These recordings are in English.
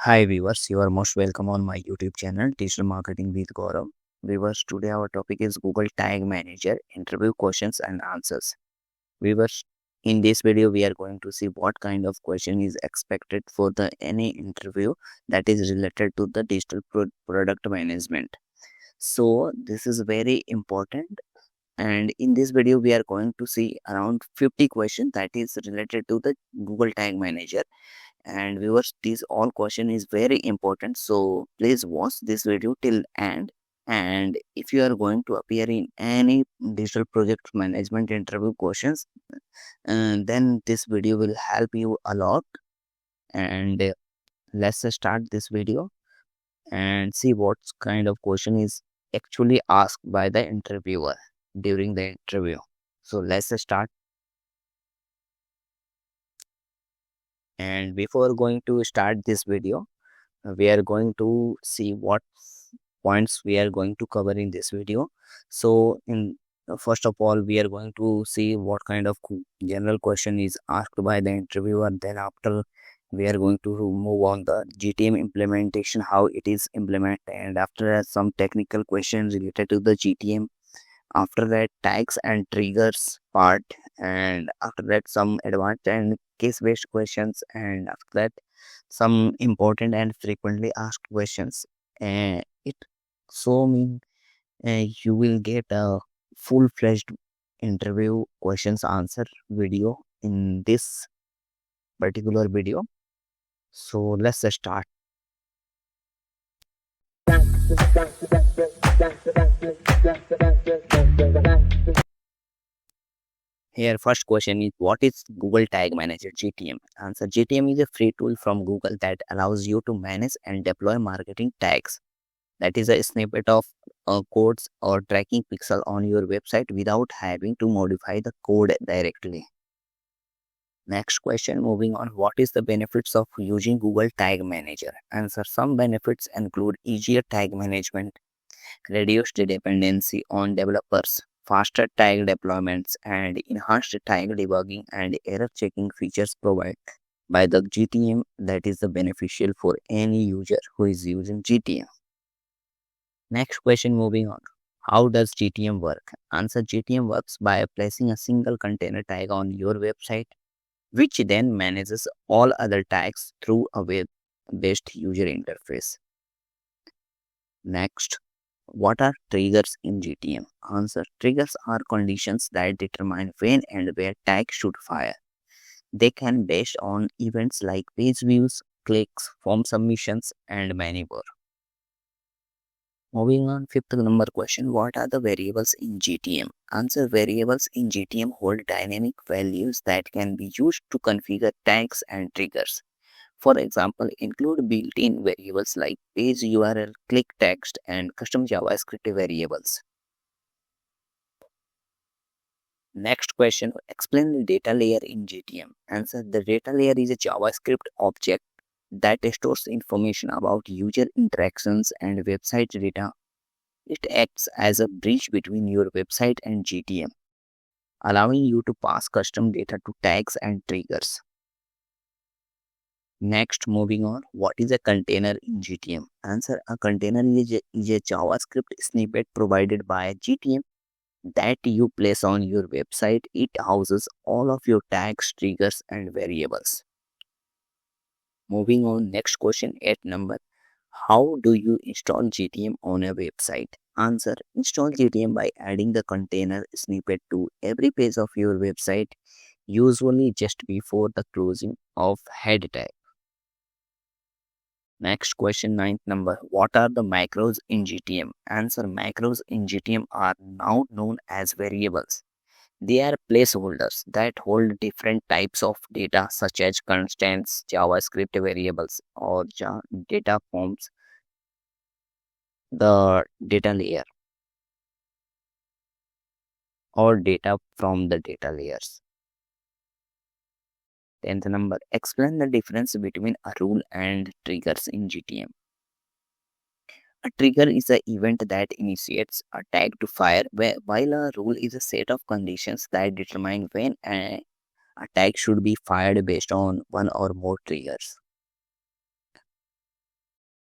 Hi viewers, you are most welcome on my YouTube channel Digital Marketing with Gaurav. Viewers, today our topic is Google Tag Manager interview questions and answers. Viewers, in this video we are going to see what kind of question is expected for the any interview that is related to the product management. So this is very important, and in this video we are going to see around 50 questions that is related to the Google Tag Manager. And viewers, this all question is very important, so please watch this video till end. And if you are going to appear in any digital project management interview questions, then this video will help you a lot. And let's start this video and see what kind of question is actually asked by the interviewer during the interview. So let's start. And before going to start this video, we are going to see what points we are going to cover in this video. So in first of all, we are going to see what kind of general question is asked by the interviewer. Then after, we are going to move on the GTM implementation, how it is implemented, and after that some technical questions related to the GTM. After that, tags and triggers part, and after that some advanced and case based questions, and after that some important and frequently asked questions. It so mean you will get a full-fledged interview questions answer video in this particular video. So let's start. Here, first question is, what is Google Tag Manager GTM? Answer: GTM is a free tool from Google that allows you to manage and deploy marketing tags. That is a snippet of codes or tracking pixel on your website without having to modify the code directly. Next question, moving on, what is the benefits of using Google Tag Manager? Answer: some benefits include easier tag management, reduced dependency on developers, faster tag deployments, and enhanced tag debugging and error checking features provided by the GTM that is the beneficial for any user who is using GTM. Next question, moving on. How does GTM work? Answer: GTM works by placing a single container tag on your website, which then manages all other tags through a web-based user interface. Next, what are triggers in GTM? Answer: triggers are conditions that determine when and where tags should fire. They can be based on events like page views, clicks, form submissions, and many more. Moving on, fifth number question, what are the variables in GTM? Answer: variables in GTM hold dynamic values that can be used to configure tags and triggers. For example, include built-in variables like page URL, click text, and custom JavaScript variables. Next question, explain the data layer in GTM. Answer: the data layer is a JavaScript object that stores information about user interactions and website data. It acts as a bridge between your website and GTM, allowing you to pass custom data to tags and triggers. Next, moving on, what is a container in GTM? Answer: a container is a JavaScript snippet provided by GTM that you place on your website. It houses all of your tags, triggers, and variables. Moving on, next question, 8 number. How do you install GTM on a website? Answer: install GTM by adding the container snippet to every page of your website, usually just before the closing of head tag. Next question, 9th number. What are the macros in GTM? Answer: macros in GTM are now known as variables. They are placeholders that hold different types of data such as constants, JavaScript variables, or data forms the data layer or data from the data layers. 10th number. Explain the difference between a rule and triggers in GTM. A trigger is an event that initiates a tag to fire, while a rule is a set of conditions that determine when a tag should be fired based on one or more triggers.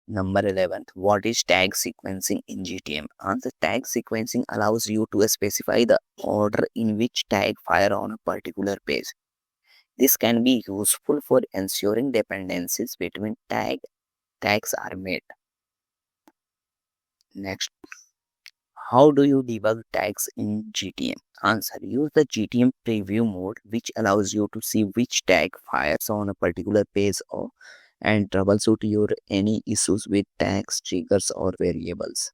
Number 11. What is tag sequencing in GTM? Answer. Tag sequencing allows you to specify the order in which tag fire on a particular page. This can be useful for ensuring dependencies between tags are met. Next, how do you debug tags in GTM? Answer. Use the GTM preview mode, which allows you to see which tag fires on a particular page and troubleshoot your any issues with tags, triggers, or variables.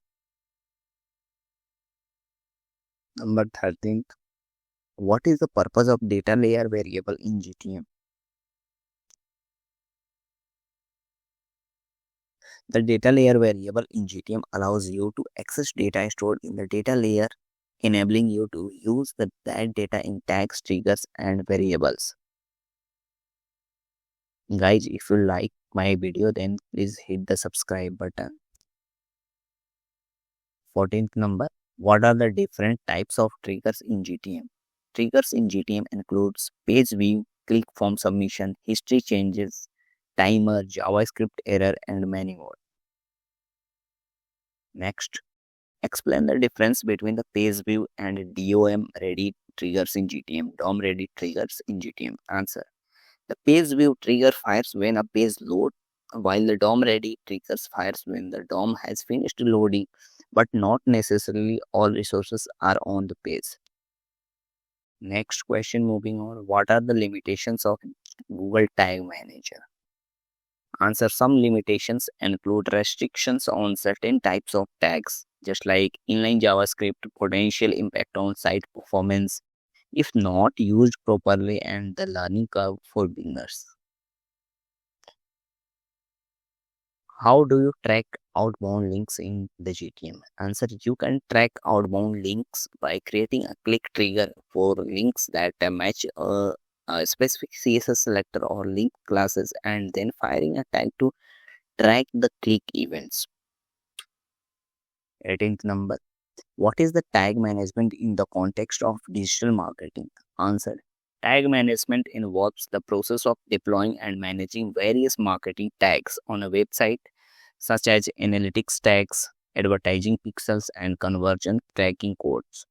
Number 13. What is the purpose of data layer variable in GTM? The data layer variable in GTM allows you to access data stored in the data layer, enabling you to use that data in tags, triggers, and variables. Guys, if you like my video, then please hit the subscribe button. 14th number. What are the different types of triggers in GTM? Triggers in GTM includes page view, click form submission, history changes, timer, JavaScript error, and many more. Next, explain the difference between the page view and DOM ready triggers in GTM, DOM ready triggers in GTM. Answer. The page view trigger fires when a page loads, while the DOM ready triggers fires when the DOM has finished loading, but not necessarily all resources are on the page. Next question, moving on. What are the limitations of Google Tag Manager? Answer. Some limitations include restrictions on certain types of tags, just like inline JavaScript, potential impact on site performance if not used properly, and the learning curve for beginners. How do you track outbound links in the GTM? Answer. You can track outbound links by creating a click trigger for links that match a specific CSS selector or link classes and then firing a tag to track the click events. 18th number. What is the tag management in the context of digital marketing? Answer. Tag management involves the process of deploying and managing various marketing tags on a website, such as analytics tags, advertising pixels, and conversion tracking codes.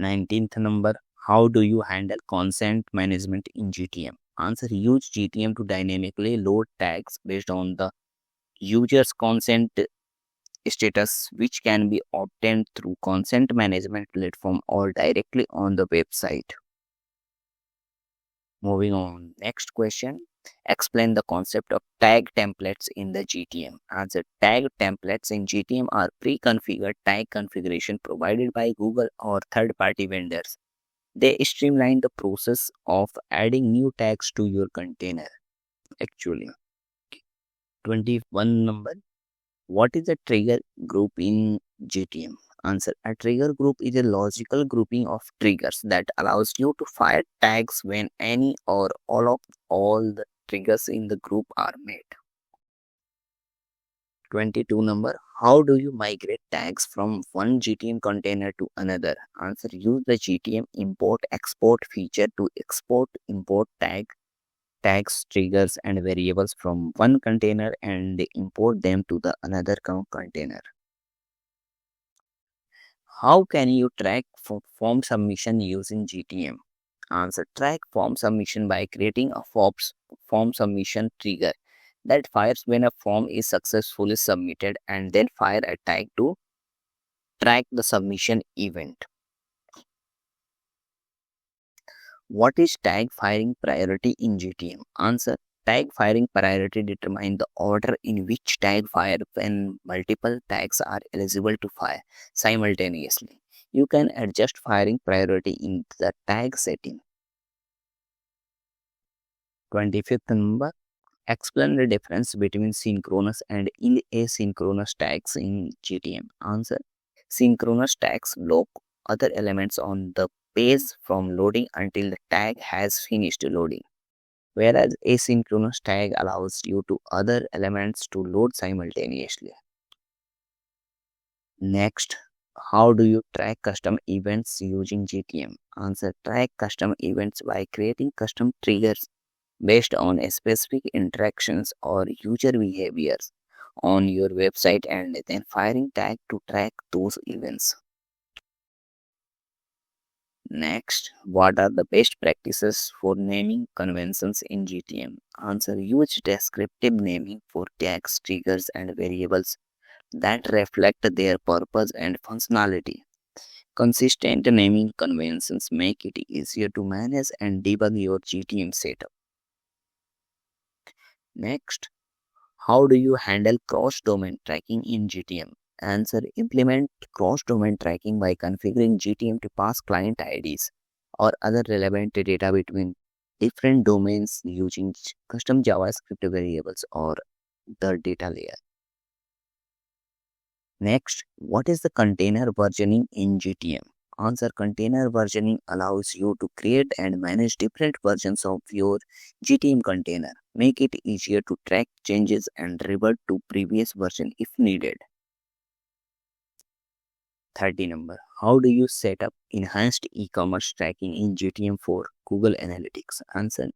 19th number. How do you handle consent management in GTM? Answer. Use GTM to dynamically load tags based on the user's consent status, which can be obtained through consent management platform or directly on the website. Moving on. Next question. Explain the concept of tag templates in the GTM. Answer. Tag templates in GTM are pre-configured tag configuration provided by Google or third-party vendors. They streamline the process of adding new tags to your container. Actually, 21 number. What is a trigger group in GTM? Answer. A trigger group is a logical grouping of triggers that allows you to fire tags when any or all the triggers in the group are met. 22 number. How do you migrate tags from one GTM container to another? Answer. Use the GTM import export feature to export import tags, triggers, and variables from one container and import them to the another container. How can you track form submission using GTM? Answer. Track form submission by creating a form submission trigger that fires when a form is successfully submitted and then fire a tag to track the submission event. What is tag firing priority in GTM? Answer. Tag firing priority determines the order in which tag fire when multiple tags are eligible to fire simultaneously. You can adjust firing priority in the tag setting. 25th number. Explain the difference between synchronous and asynchronous tags in GTM. Answer. Synchronous tags block other elements on the page from loading until the tag has finished loading, whereas asynchronous tag allows you to other elements to load simultaneously. Next, how do you track custom events using GTM? Answer. Track custom events by creating custom triggers based on specific interactions or user behaviors. on your website and then firing tag to track those events. Next, what are the best practices for naming conventions in GTM? Answer: use descriptive naming for tags, triggers, and variables that reflect their purpose and functionality. Consistent naming conventions make it easier to manage and debug your GTM setup. Next, how do you handle cross-domain tracking in GTM? Answer: implement cross-domain tracking by configuring GTM to pass client IDs or other relevant data between different domains using custom JavaScript variables or the data layer. Next, what is the container versioning in GTM? Answer: container versioning allows you to create and manage different versions of your GTM container. Make it easier to track changes and revert to previous version if needed. 30 number. How do you set up enhanced e-commerce tracking in GTM for Google Analytics? Answer: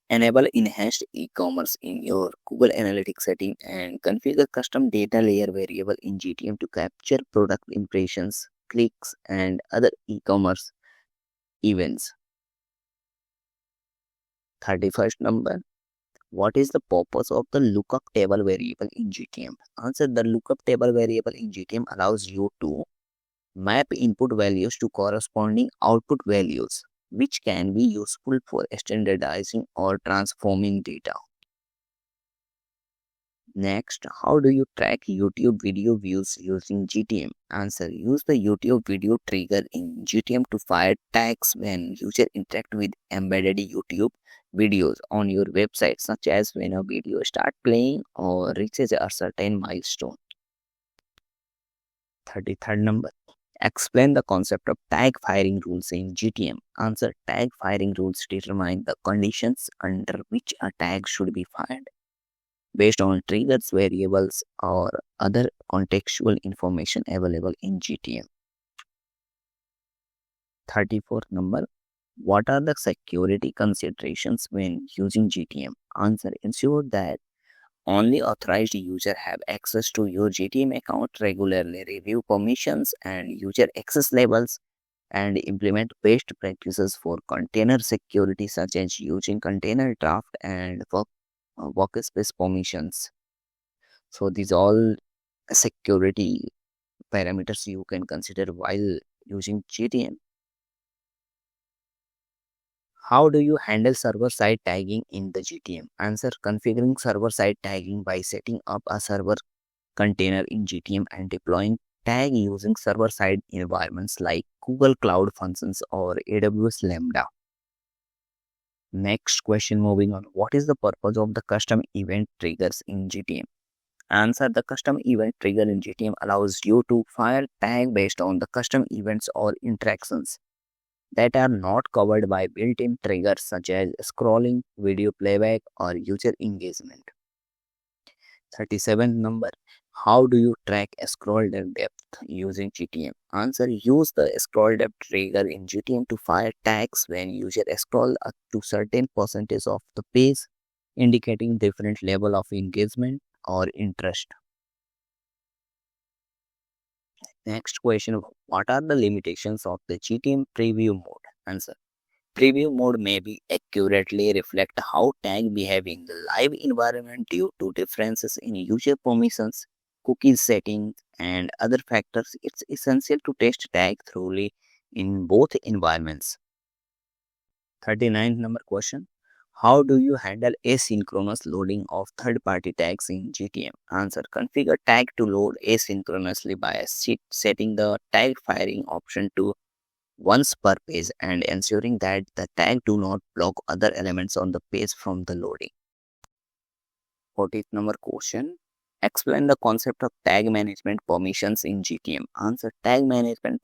enable enhanced e-commerce in your Google Analytics setting and configure custom data layer variable in GTM to capture product impressions, clicks, and other e-commerce events. 31st number. What is the purpose of the lookup table variable in GTM? Answer: the lookup table variable in GTM allows you to map input values to corresponding output values, which can be useful for standardizing or transforming data. Next, how do you track YouTube video views using GTM? Answer: use the YouTube video trigger in GTM to fire tags when user interact with embedded YouTube videos on your website, such as when a video start playing or reaches a certain milestone. 33rd number. Explain the concept of tag firing rules in GTM. Answer: tag firing rules determine the conditions under which a tag should be fired based on triggers, variables, or other contextual information available in GTM. 34th number. What are the security considerations when using GTM? Answer: ensure that only authorized users have access to your GTM account, regularly review permissions and user access levels, and implement best practices for container security, such as using container draft and workspace permissions. So these all security parameters you can consider while using GTM. How do you handle server-side tagging in the GTM? Answer: configuring server-side tagging by setting up a server container in GTM and deploying tag using server-side environments like Google Cloud Functions or AWS Lambda. Next question, moving on. What is the purpose of the custom event triggers in GTM? Answer: the custom event trigger in GTM allows you to fire tag based on the custom events or interactions that are not covered by built-in triggers such as scrolling, video playback, or user engagement. 37 number. How do you track scroll depth using GTM? Answer: use the scroll depth trigger in GTM to fire tags when user scroll up to certain percentage of the page, indicating different level of engagement or interest. Next question, what are the limitations of the GTM preview mode? Answer: preview mode may be accurately reflect how tag behave in the live environment due to differences in user permissions, cookies settings, and other factors. It's essential to test tag thoroughly in both environments. 39th number question. How do you handle asynchronous loading of third-party tags in GTM? Answer: configure tag to load asynchronously by setting the tag firing option to once per page and ensuring that the tag do not block other elements on the page from the loading. 40th number question. Explain the concept of tag management permissions in GTM. Answer: tag management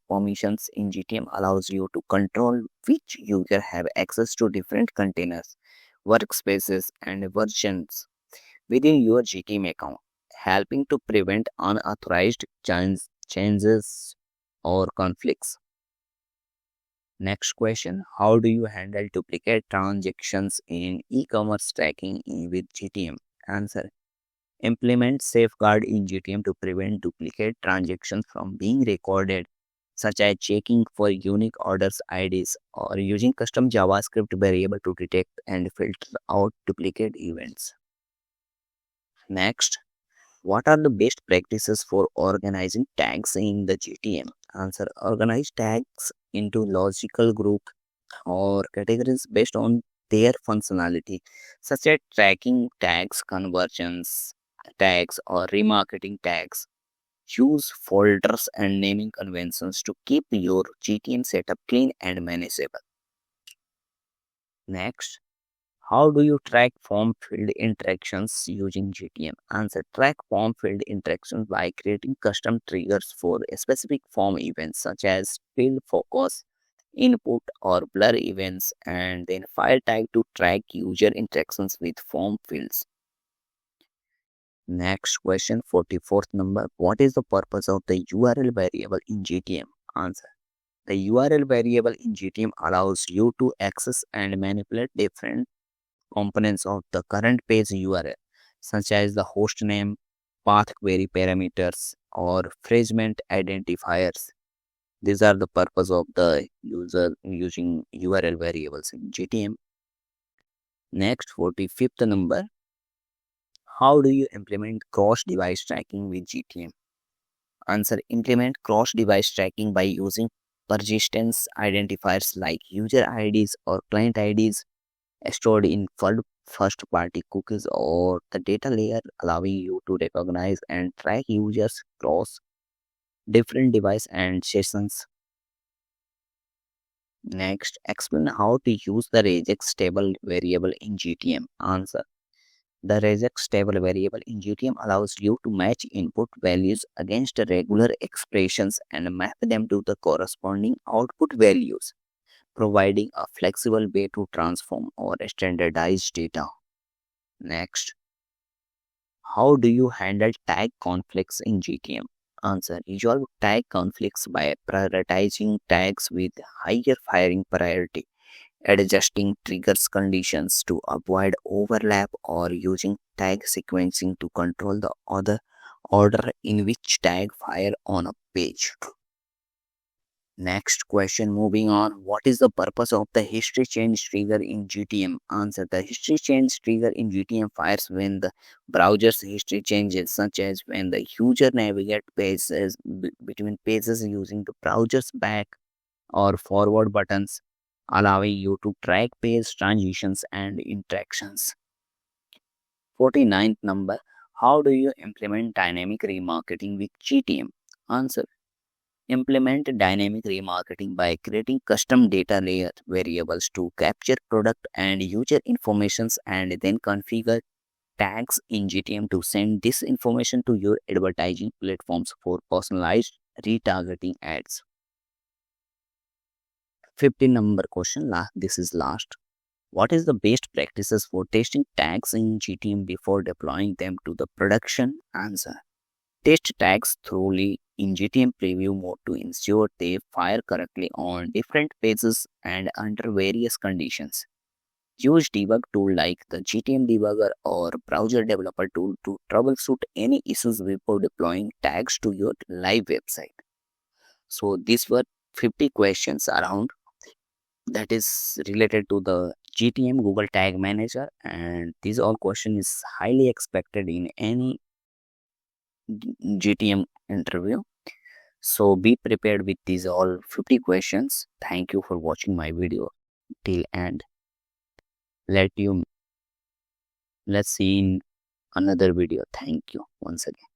permissions in GTM allows you to control which user have access to different containers, workspaces, and versions within your GTM account, helping to prevent unauthorized changes or conflicts. Next question. How do you handle duplicate transactions in e-commerce tracking with GTM? Answer: Implement safeguard in GTM to prevent duplicate transactions from being recorded, such as checking for unique orders IDs or using custom JavaScript variable to detect and filter out duplicate events. Next, what are the best practices for organizing tags in the GTM? Answer: organize tags into logical group or categories based on their functionality, such as tracking tags, conversions tags, or remarketing tags. Use folders and naming conventions to keep your GTM setup clean and manageable. Next, how do you track form field interactions using GTM? Answer: track form field interactions by creating custom triggers for specific form events such as field focus, input, or blur events, and then file tag to track user interactions with form fields. Next question, 44th number. What is the purpose of the URL variable in GTM? Answer: the URL variable in GTM allows you to access and manipulate different components of the current page URL, such as the host name, path query parameters, or fragment identifiers. These are the purpose of the user using URL variables in GTM. Next, 45th number. How do you implement cross-device tracking with GTM? Answer: implement cross-device tracking by using persistence identifiers like user IDs or client IDs stored in first party cookies or the data layer, allowing you to recognize and track users across different devices and sessions. Next, explain how to use the regex table variable in GTM. Answer: the regex table variable in GTM allows you to match input values against regular expressions and map them to the corresponding output values, providing a flexible way to transform or standardize data. Next, how do you handle tag conflicts in GTM? Answer: resolve tag conflicts by prioritizing tags with higher firing priority, adjusting triggers conditions to avoid overlap, or using tag sequencing to control the other order in which tag fire on a page. Next question, moving on. What is the purpose of the history change trigger in GTM? Answer: the history change trigger in GTM fires when the browser's history changes, such as when the user navigate pages between pages using the browser's back or forward buttons, allowing you to track page transitions and interactions. 49th number. How do you implement dynamic remarketing with GTM? Answer: implement dynamic remarketing by creating custom data layer variables to capture product and user informations and then configure tags in GTM to send this information to your advertising platforms for personalized retargeting ads. 15 number question. This is last. What is the best practices for testing tags in GTM before deploying them to the production? Answer: test tags thoroughly in GTM preview mode to ensure they fire correctly on different pages and under various conditions. Use debug tool like the GTM debugger or browser developer tool to troubleshoot any issues before deploying tags to your live website. So these were 50 questions around that is related to the GTM Google Tag Manager, and these all question is highly expected in any GTM interview. So be prepared with these all 50 questions. Thank you for watching my video till end. Let's see in another video. Thank you once again.